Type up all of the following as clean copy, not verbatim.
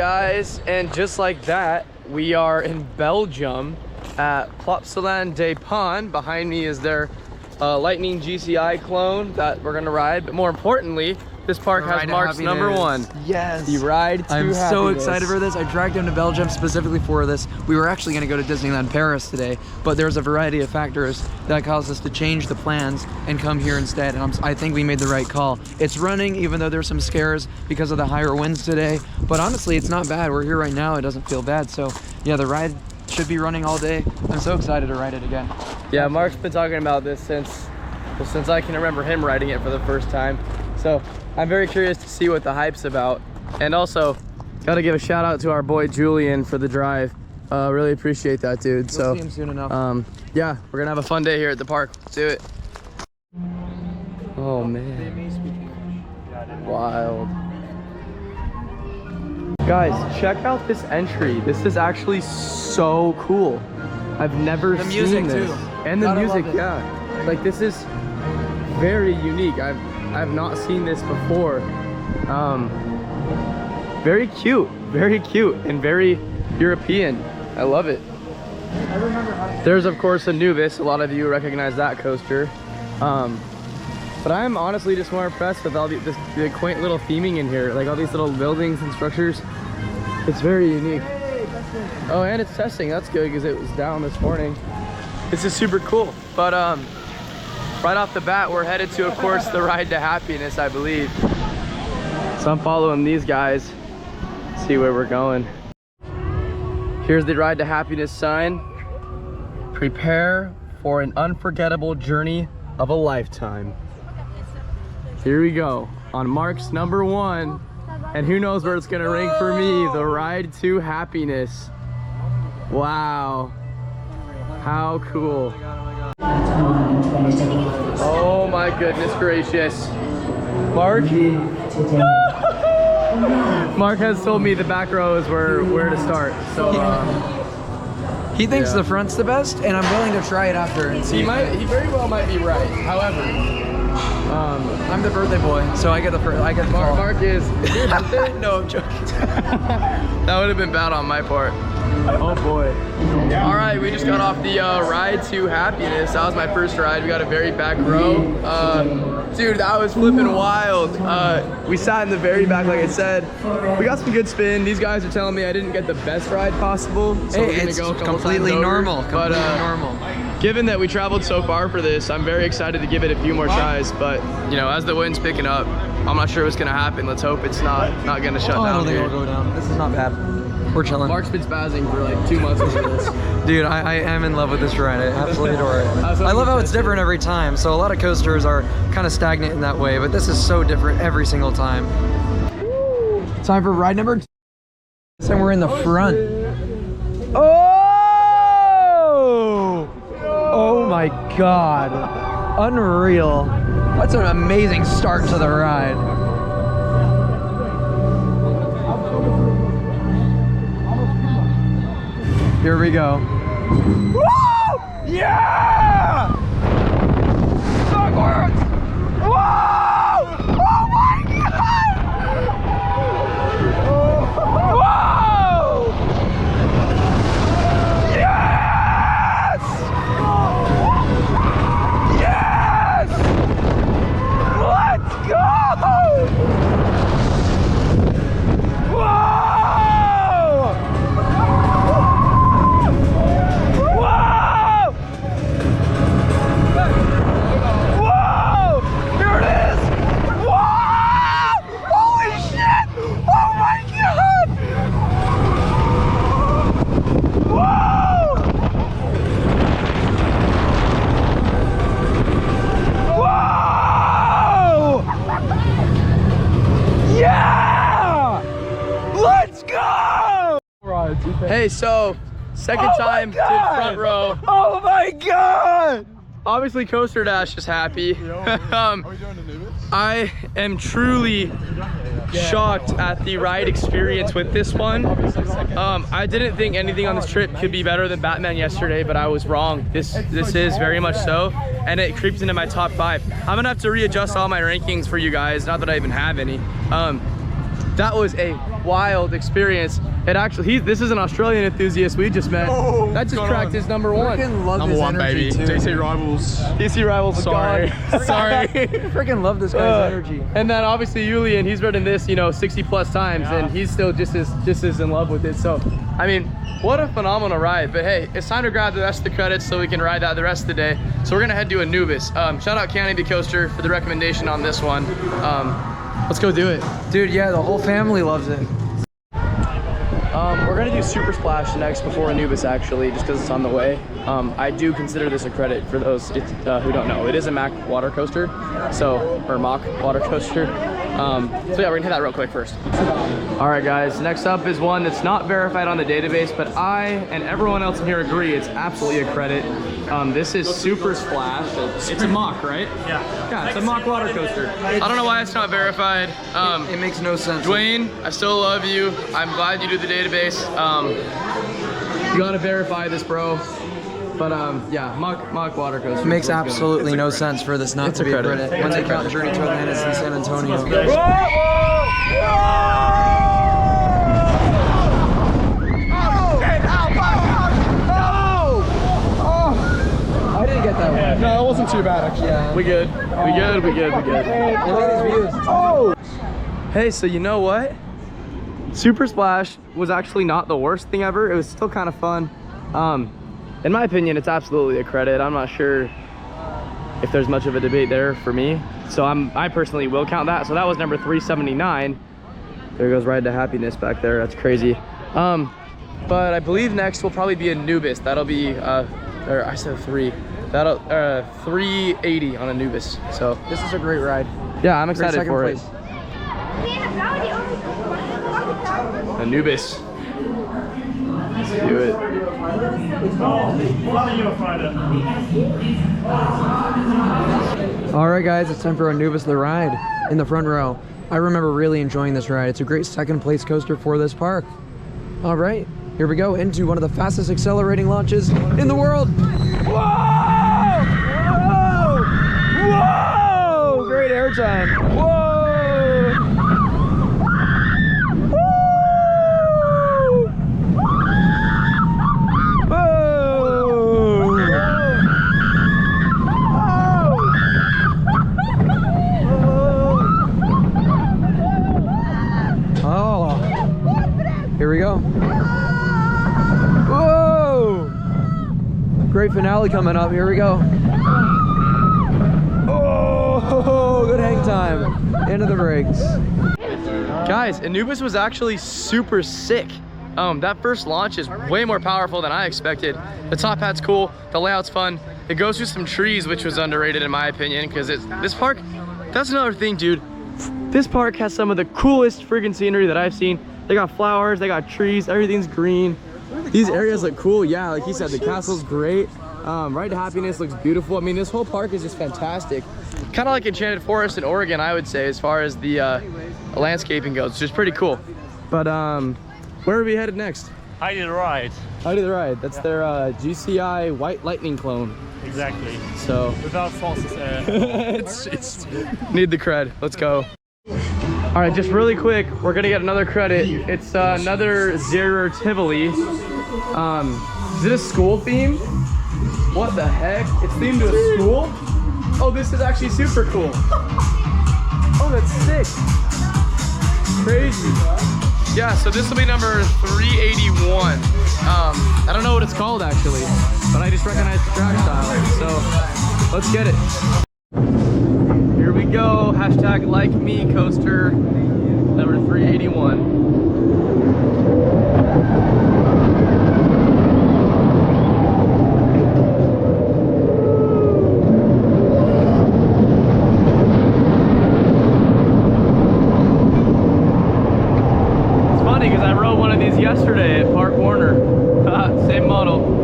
guys, and just like that, we are in Belgium at Plopsaland De Panne. Behind me is their lightning GCI clone that we're gonna ride, but more importantly, this park has Mark's #1. Yes. The ride to I'm so happiness. excited for this. I dragged him to Belgium specifically for this. We were actually going to go to Disneyland Paris today, but there's a variety of factors that caused us to change the plans and come here instead. And I think we made the right call. It's running, even though there's some scares because of the higher winds today. But honestly, it's not bad. We're here right now. It doesn't feel bad. So yeah, the ride should be running all day. I'm so excited to ride it again. Yeah, Mark's been talking about this since I can remember him riding it for the first time. So I'm very curious to see what the hype's about. And also, gotta give a shout out to our boy Julian for the drive. Really appreciate that, dude. We'll see him soon enough. Yeah, we're gonna have a fun day here at the park. Let's do it. Oh man, wild. Guys, check out this entry. This is actually so cool. I've never seen music this. too. And the Gotta music, love it. yeah. Like this is very unique. I've not seen this before. Very cute, and very European. I love it. There's of course Anubis. A lot of you recognize that coaster. But I'm honestly just more impressed with all the quaint little theming in here, like all these little buildings and structures. It's very unique. Oh, and it's testing. That's good because it was down this morning. This is super cool. But right off the bat, we're headed to, of course, the Ride to Happiness, I believe. So I'm following these guys. See where we're going. Here's the Ride to Happiness sign. Prepare for an unforgettable journey of a lifetime. Here we go on Mark's #1, and who knows where it's gonna rank for me, the Ride to Happiness. Wow, how cool. Oh my goodness gracious. Mark has told me the back row is where to start, so He thinks yeah. the front's the best, and I'm willing to try it after and see. he very well might be right. However, I'm the birthday boy, so I get the call. Mark is your birthday? No, I'm joking. That would have been bad on my part. Oh boy. All right, we just got off the Ride to Happiness. That was my first ride. We got a very back row. Dude, that was flipping wild. We sat in the very back, like I said. We got some good spin. These guys are telling me I didn't get the best ride possible. So we're gonna go a couple completely times over. normal. But normal. given that we traveled so far for this, I'm very excited to give it a few more tries. But you know, as the wind's picking up, I'm not sure what's gonna happen. Let's hope it's not gonna shut down. I don't think here. it'll go down. This is not bad. We're chilling. Mark's been spazzing for like 2 months over this. Dude, I am in love with this ride. I absolutely adore it. I love how it's different every time. So a lot of coasters are kind of stagnant in that way, but this is so different every single time. Time for ride #2. This time we're in the front. Oh! Oh my God. Unreal. That's an amazing start to the ride. Here we go. Woo! Yeah! Backwards! Whoa! Oh my God! Whoa! Yes! Yes! Let's go! Whoa! Hey, so second time to front row. Oh my God! Obviously, CoasterDash is happy. Are we doing Anubis? I am truly shocked at the ride experience with this one. I didn't think anything on this trip could be better than Batman yesterday, but I was wrong. This is very much so, and it creeps into my top 5. I'm gonna have to readjust all my rankings for you guys, not that I even have any. That was a wild experience. It actually, this is an Australian enthusiast we just met. Oh, that just cracked his number one. Freaking love Number his one, energy baby. too. DC Rivals. DC Rivals. Sorry. Sorry. Freaking love this guy's energy. And then obviously Julian, he's ridden this, you know, 60 plus times, and he's still just as in love with it. So, I mean, what a phenomenal ride. But hey, it's time to grab the rest of the credits so we can ride that the rest of the day. So we're gonna head to Anubis. Shout out Canopy Coaster for the recommendation on this one. Let's go do it. Dude, yeah, the whole family loves it. We're gonna do Super Splash next before Anubis actually, just because it's on the way. I do consider this a credit for those who don't know. It is a Mack water coaster, or Mach water coaster. So yeah, we're gonna hit that real quick first. All right guys, next up is one that's not verified on the database, but I and everyone else in here agree it's absolutely a credit. This is Super Splash. It's a Mach, right? Yeah, it's a Mach water coaster. I don't know why it's not verified. It makes no sense. Dwayne, I still love you. I'm glad you do the database. You gotta verify this, bro. But yeah, Mach water coaster. It makes absolutely no sense for this not to be a credit when they count Journey to Atlantis in San Antonio. I didn't get that one. No, it wasn't too bad actually. Yeah. We good. We good. And look at these views. Oh! Hey, so you know what? Super Splash was actually not the worst thing ever. It was still kind of fun. In my opinion, it's absolutely a credit. I'm not sure if there's much of a debate there for me. So I personally will count that. So that was number 379. There goes Ride to Happiness back there. That's crazy. But I believe next will probably be Anubis. That'll be, or I said 3. That'll 380 on Anubis. So This is a great ride. yeah, I'm excited for it. place. Anubis. Let's do it. All right, guys, it's time for Anubis the ride in the front row. I remember really enjoying this ride. It's a great second place coaster for this park. All right, here we go into one of the fastest accelerating launches in the world. Whoa! Whoa! Whoa! Great airtime. Whoa! Here we go. Whoa! Great finale coming up. Here we go. Oh, good hang time. Into the brakes. Guys, Anubis was actually super sick. That first launch is way more powerful than I expected. The top hat's cool. The layout's fun. It goes through some trees, which was underrated in my opinion, because this park, that's another thing, dude. This park has some of the coolest friggin' scenery that I've seen. They got flowers, they got trees, everything's green. These areas look cool. Yeah, like he said, the castle's great. Ride to Happiness looks beautiful. I mean, this whole park is just fantastic. Kind of like Enchanted Forest in Oregon, I would say, as far as the landscaping goes, which is pretty cool. But where are we headed next? Heidi the Ride. Heidi the Ride. That's their GCI White Lightning clone. Exactly. So Without false it's need the cred. Let's go. All right, just really quick, we're gonna get another credit. It's another Zero Tivoli. Is it a school theme? What the heck? It's themed to a school? Oh, this is actually super cool. Oh, that's sick. Crazy. Yeah, so this will be number 381. I don't know what it's called actually, but I just recognize the track style. So let's get it. Here we go. Hashtag like me coaster number 381. Because I rode one of these yesterday at Park Warner. Same model.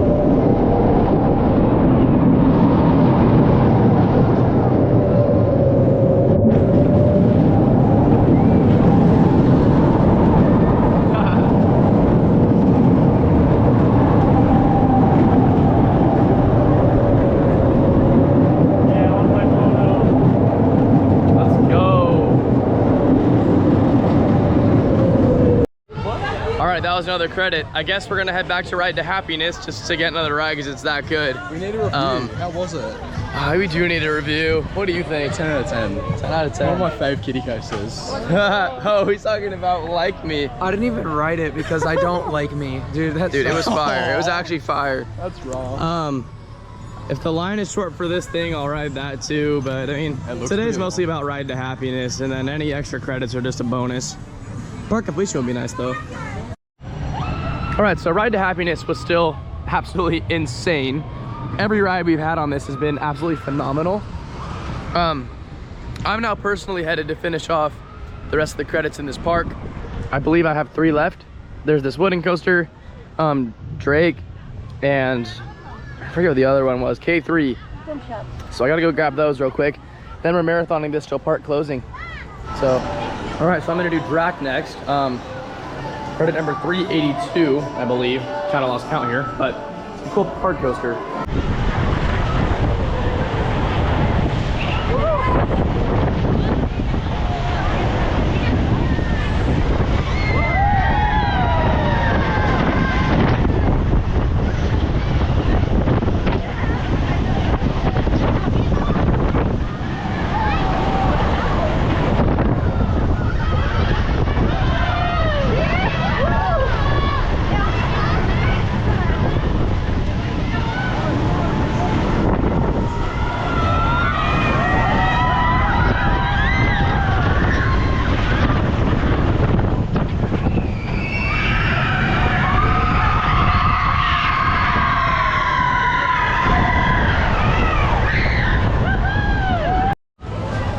was another credit. I guess we're gonna head back to Ride to Happiness just to get another ride because it's that good. We need a review. How was it? We do need a review. What do you think? 10 out of 10. 10 out of 10. One of my fave kiddie coasters. Oh, he's talking about Like Me. I didn't even write it because I don't like me. Dude, Dude, it was fire. It was actually fire. That's wrong. If the line is short for this thing, I'll ride that too. But I mean, today's mostly about Ride to Happiness, and then any extra credits are just a bonus. Park completion would be nice though. All right, so Ride to Happiness was still absolutely insane. Every ride we've had on this has been absolutely phenomenal. I'm now personally headed to finish off the rest of the credits in this park. I believe I have 3 left. There's this wooden coaster, Drake, and I forget what the other one was, K3. So I gotta go grab those real quick. Then we're marathoning this till park closing. So, all right, so I'm gonna do Drac next. Credit number 382, I believe. Kind of lost count here, but it's a cool park coaster.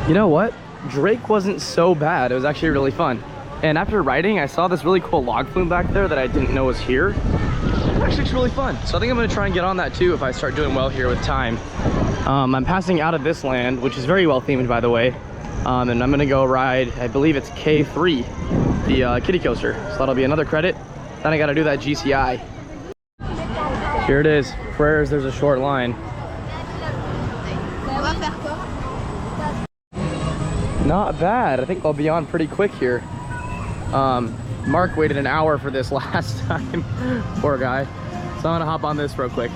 You know what? Drake wasn't so bad. It was actually really fun. And after riding, I saw this really cool log flume back there that I didn't know was here. It actually looks really fun. So I think I'm gonna try and get on that too if I start doing well here with time. I'm passing out of this land, which is very well themed by the way. And I'm gonna go ride, I believe it's K3, the kiddie coaster. So that'll be another credit. Then I gotta do that GCI. Here it is. Prayers, there's a short line. Not bad. I think I'll be on pretty quick here. Mark waited an hour for this last time. Poor guy. So I'm gonna hop on this real quick.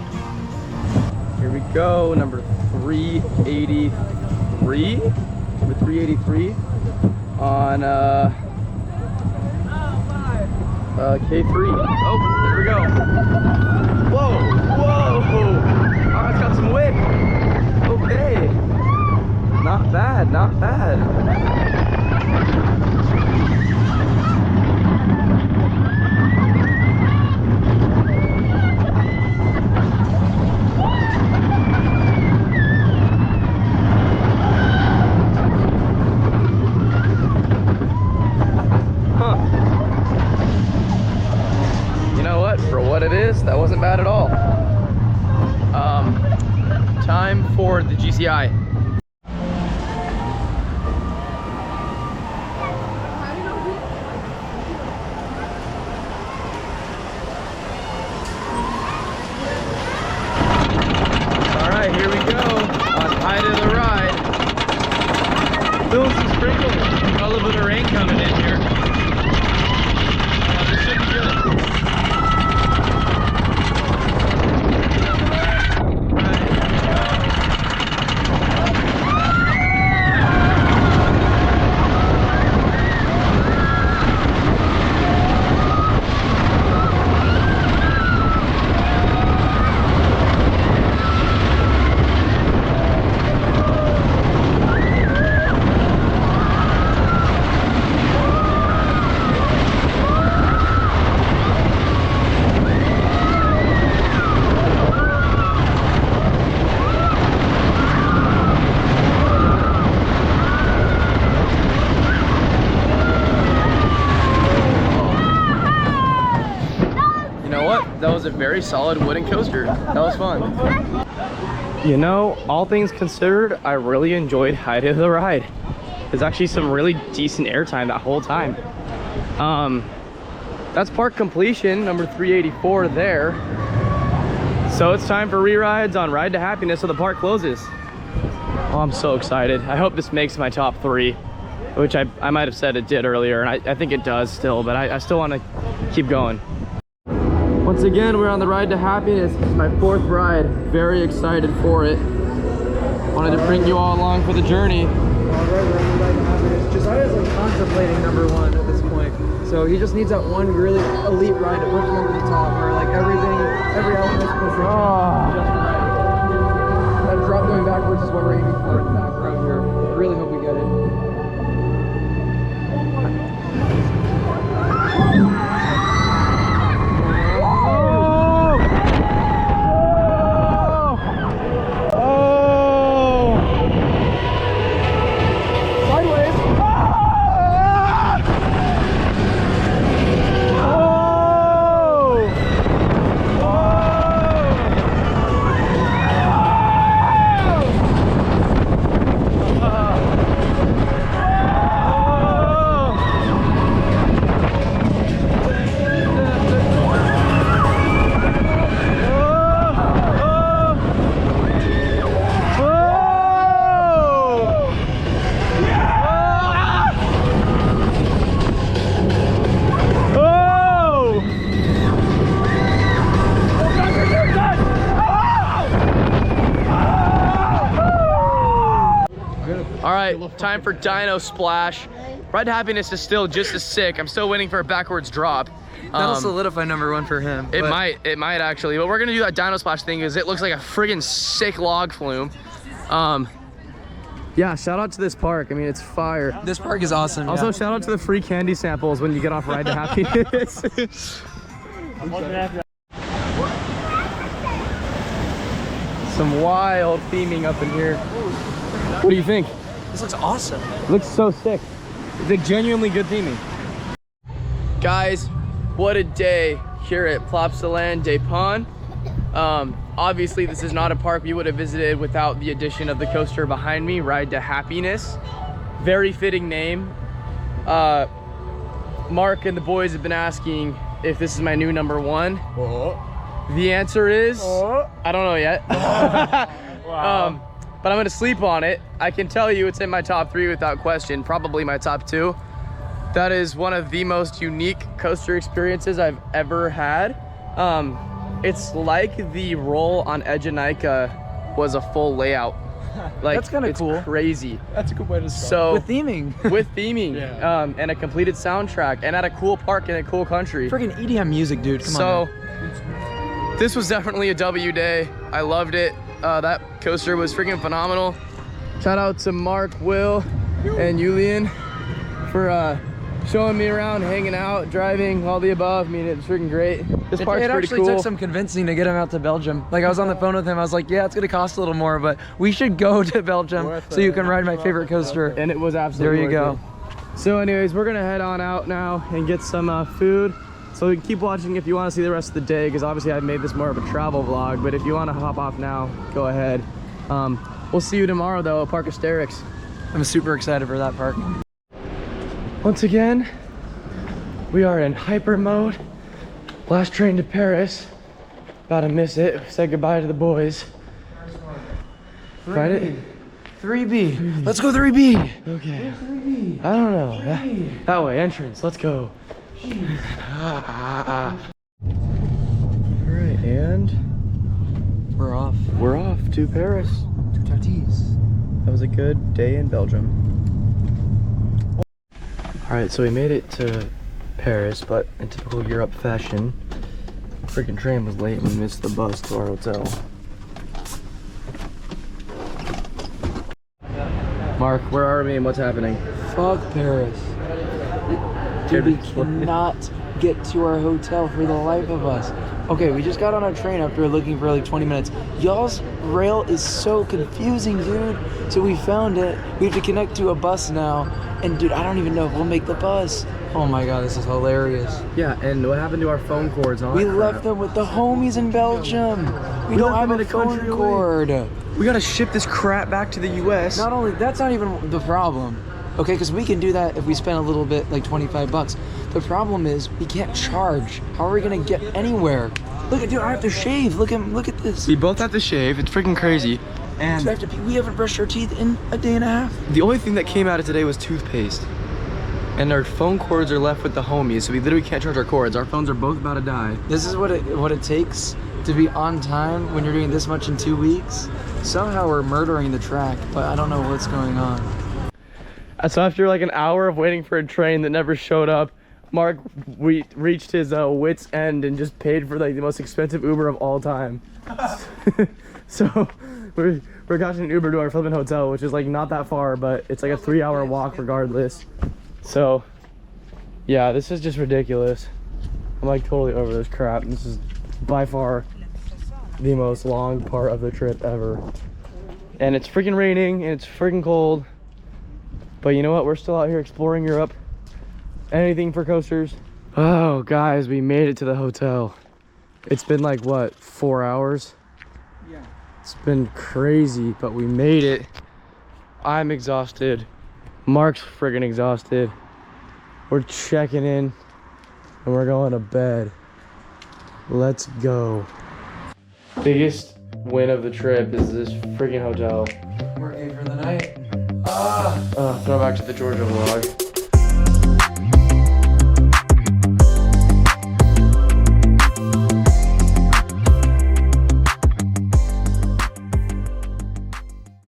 Here we go, number 383. Number 383 on K3. Oh, there we go. Whoa, whoa. Oh, it's got some whip. Okay. Not bad, not bad. Huh. You know what? For what it is, that wasn't bad at all. Time for the GCI. Here we go on Heidi the ride. Feeling some sprinkles. Got a little bit of rain coming in here. This should be good. That was a very solid wooden coaster. That was fun. You know, all things considered, I really enjoyed Heidi the ride. There's actually some really decent airtime that whole time. That's park completion, number 384 there. So it's time for re-rides on Ride to Happiness so the park closes. Oh, I'm so excited. I hope this makes my top 3. which I might have said it did earlier, and I think it does still, but I still want to keep going. Once again, we're on the ride to happiness. This is my 4th ride. Very excited for it. Wanted to bring you all along for the journey. Jesiah's like contemplating #1 at this point. So he just needs that one really elite ride to push him over the top where like every element is pushed just right. That drop going backwards is what we're aiming for in the back row here. Really hope we get it. Time for Dino Splash. Ride to Happiness is still just as sick. I'm still waiting for a backwards drop. That'll solidify #1 for him. It might actually. But we're gonna do that Dino Splash thing because it looks like a friggin' sick log flume. Yeah, shout out to this park. I mean, it's fire. This park is awesome. Also, yeah. shout out to the free candy samples when you get off Ride to Happiness. Some wild theming up in here. What do you think? This looks awesome. It looks so sick. It's like genuinely good theming. Guys, what a day here at Plopsaland De Panne. Obviously, this is not a park we would have visited without the addition of the coaster behind me, Ride to Happiness. Very fitting name. Mark and the boys have been asking if this is my new #1. The answer is, I don't know yet. Wow. But I'm gonna sleep on it. I can tell you it's in my top 3 without question, probably my top 2. That is one of the most unique coaster experiences I've ever had. It's like the roll on Jesiah was a full layout. Like, that's kind of cool. It's crazy. That's a good way to start. So with theming. With theming, yeah. And a completed soundtrack, and at a cool park in a cool country. Freaking EDM music, dude. Come on. So this was definitely a W day. I loved it. That coaster was freaking phenomenal. Shout out to Mark, Will, and Julian for showing me around, hanging out, driving, all the above. I mean, it's freaking great. This park's It pretty actually cool. took some convincing to get him out to Belgium. Like, I was on the phone with him. I was like, yeah, it's gonna cost a little more, but we should go to Belgium so you can ride my favorite coaster. And it was absolutely there you go. It. So anyways, we're gonna head on out now and get some food. So keep watching if you want to see the rest of the day, because obviously I've made this more of a travel vlog, but if you want to hop off now, go ahead. We'll see you tomorrow though at Park Asterix. I'm super excited for that park. Once again, we are in hyper mode. Last train to Paris. About to miss it. Say goodbye to the boys. Ride it? 3B. Let's go 3B. Okay. 3B? I don't know. That way, entrance. Let's go. Alright, and we're off. We're off to Paris. To Tartis. That was a good day in Belgium. Alright, so we made it to Paris, but in typical Europe fashion, the freaking train was late and we missed the bus to our hotel. Mark, where are we and what's happening? Fuck Paris. Dude, we cannot get to our hotel for the life of us. Okay, we just got on our train after looking for like 20 minutes. Y'all's rail is so confusing, dude. So we found it. We have to connect to a bus now. And dude, I don't even know if we'll make the bus. Oh my god, this is hilarious. Yeah, and what happened to our phone cords? We left them with the homies in Belgium. We don't have a phone cord. We gotta ship this crap back to the US. Not only, that's not even the problem. Okay, because we can do that if we spend a little bit, like 25 bucks. The problem is we can't charge. How are we gonna get anywhere? Look at, dude, I have to shave. Look at this. We both have to shave. It's freaking crazy. And we haven't brushed our teeth in a day and a half. the only thing that came out of today was toothpaste. And our phone cords are left with the homies, so we literally can't charge our cords. Our phones are both about to die. This is what it takes to be on time when you're doing this much in 2 weeks. Somehow we're murdering the track, but I don't know what's going on. So after like an hour of waiting for a train that never showed up, Mark reached his wit's end and just paid for like the most expensive Uber of all time. So we're catching an Uber to our flipping hotel, which is like not that far, but it's like a 3-hour walk regardless. So yeah, this is just ridiculous. I'm like totally over this crap. This is by far the most long part of the trip ever. And it's freaking raining and it's freaking cold. But you know what? We're still out here exploring Europe. Anything for coasters. Oh, guys, we made it to the hotel. It's been like, what, 4 hours? Yeah. It's been crazy, but we made it. I'm exhausted. Mark's friggin' exhausted. We're checking in and we're going to bed. Let's go. Biggest win of the trip is this freaking hotel. We're in for the night. Throw back to the Georgia vlog.